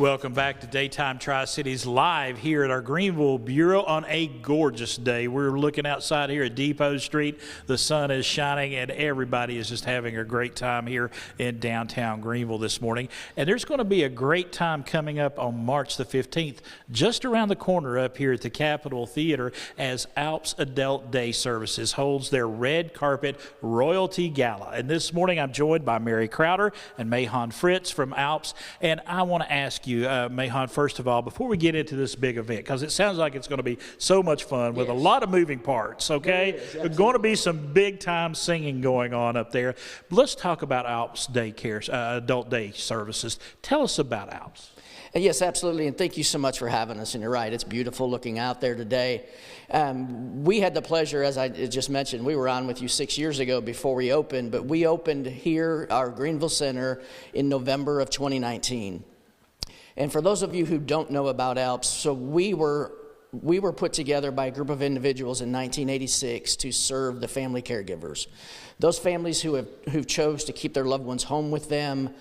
Welcome back to Daytime Tri-Cities live here at our Greenville Bureau on a gorgeous day. We're looking outside here at Depot Street. The sun is shining and everybody is just having a great time here in downtown Greenville this morning. And there's going to be a great time coming up on March the 15th, just around the corner up here at the Capitol Theater, as Alps Adult Day Services holds their red carpet royalty gala. And this morning I'm joined by Mary Crowder and Mahon Fritz from Alps. And I want to ask you, Mahon, first of all, before we get into this big event, because it sounds like it's going to be so much fun with a lot of moving parts, okay? There's going to be some big-time singing going on up there. Let's talk about Alps Daycare, Adult Day Services. Tell us about Alps. Yes, absolutely, and thank you so much for having us. And you're right, it's beautiful looking out there today. We had the pleasure, as I just mentioned, we were on with you 6 years ago before we opened, but we opened here, our Greenville Center, in November of 2019. And for those of you who don't know about Alps, so we were put together by a group of individuals in 1986 to serve the family caregivers. Those families who chose to keep their loved ones home with them,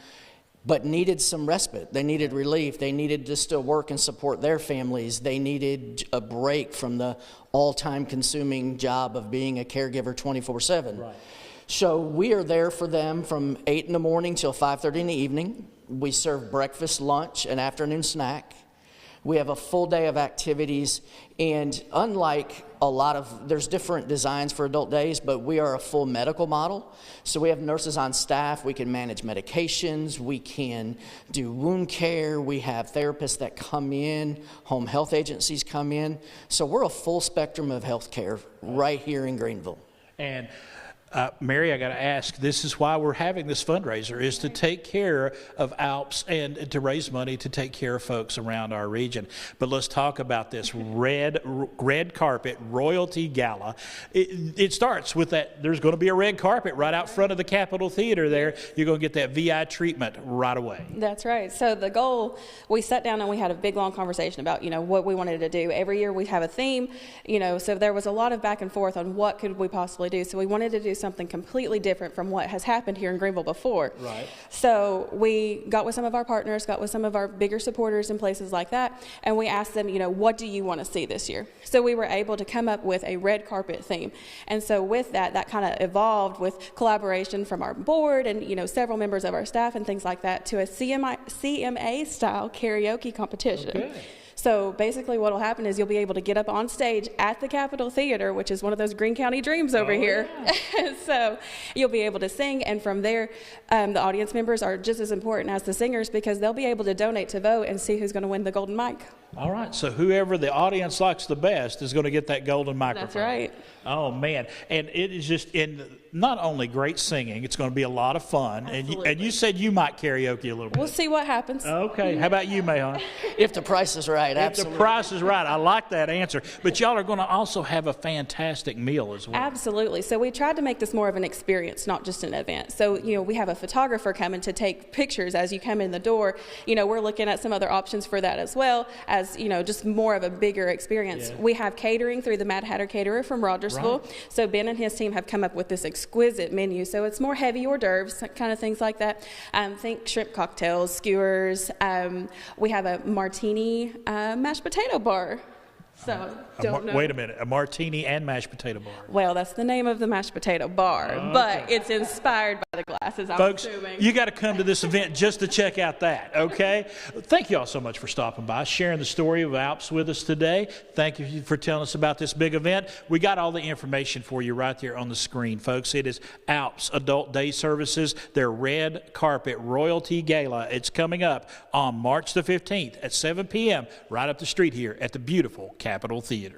but needed some respite. They needed relief. They needed to still work and support their families. They needed a break from the all-time consuming job of being a caregiver 24/7. Right. So we are there for them from 8 in the morning till 5:30 in the evening. We serve breakfast, lunch, and afternoon snack. We have a full day of activities, and unlike there's different designs for adult days, but we are a full medical model. So we have nurses on staff. We can manage medications. We can do wound care. We have therapists that come in. Home health agencies come in. So we're a full spectrum of health care right here in Greenville. And Mary, I got to ask, this is why we're having this fundraiser, is to take care of Alps and to raise money to take care of folks around our region. But let's talk about this red carpet royalty gala. It starts with that. There's going to be a red carpet right out front of the Capitol Theater there. You're going to get that VI treatment right away. That's right. So the goal, we sat down and we had a big, long conversation about, what we wanted to do. Every year we have a theme, so there was a lot of back and forth on what could we possibly do. So we wanted to do something completely different from what has happened here in Greenville before. Right. So we got with some of our partners, got with some of our bigger supporters in places like that, and we asked them, what do you want to see this year? So we were able to come up with a red carpet theme. And so with that kind of evolved with collaboration from our board and, several members of our staff and things like that to a CMA style karaoke competition. Okay. So basically what will happen is you'll be able to get up on stage at the Capitol Theater, which is one of those Greene County dreams over here. Yeah. So you'll be able to sing, and from there, the audience members are just as important as the singers because they'll be able to donate to vote and see who's going to win the golden mic. All right, so whoever the audience likes the best is going to get that golden microphone. That's right. Oh, man. And it is just not only great singing, it's going to be a lot of fun. And you said you might karaoke a little bit. We'll see what happens. Okay. How about you, Mahon? If the price is right, absolutely. If the price is right. I like that answer. But y'all are going to also have a fantastic meal as well. Absolutely. So we tried to make this more of an experience, not just an event. So, we have a photographer coming to take pictures as you come in the door. We're looking at some other options for that as well as, just more of a bigger experience. Yeah. We have catering through the Mad Hatter Caterer from Rogersville. Right. So Ben and his team have come up with this exquisite menu. So it's more heavy hors d'oeuvres, kind of things like that. Think shrimp cocktails, skewers. We have a martini mashed potato bar. So don't know. Wait a minute, a martini and mashed potato bar. Well, that's the name of the mashed potato bar, but it's inspired by the glasses, I'm assuming. You got to come to this event just to check out that, okay? Thank you all so much for stopping by, sharing the story of Alps with us today. Thank you for telling us about this big event. We got all the information for you right there on the screen, folks. It is Alps Adult Day Services, their red carpet royalty gala. It's coming up on March the 15th at 7 p.m. right up the street here at the beautiful Capitol Theater.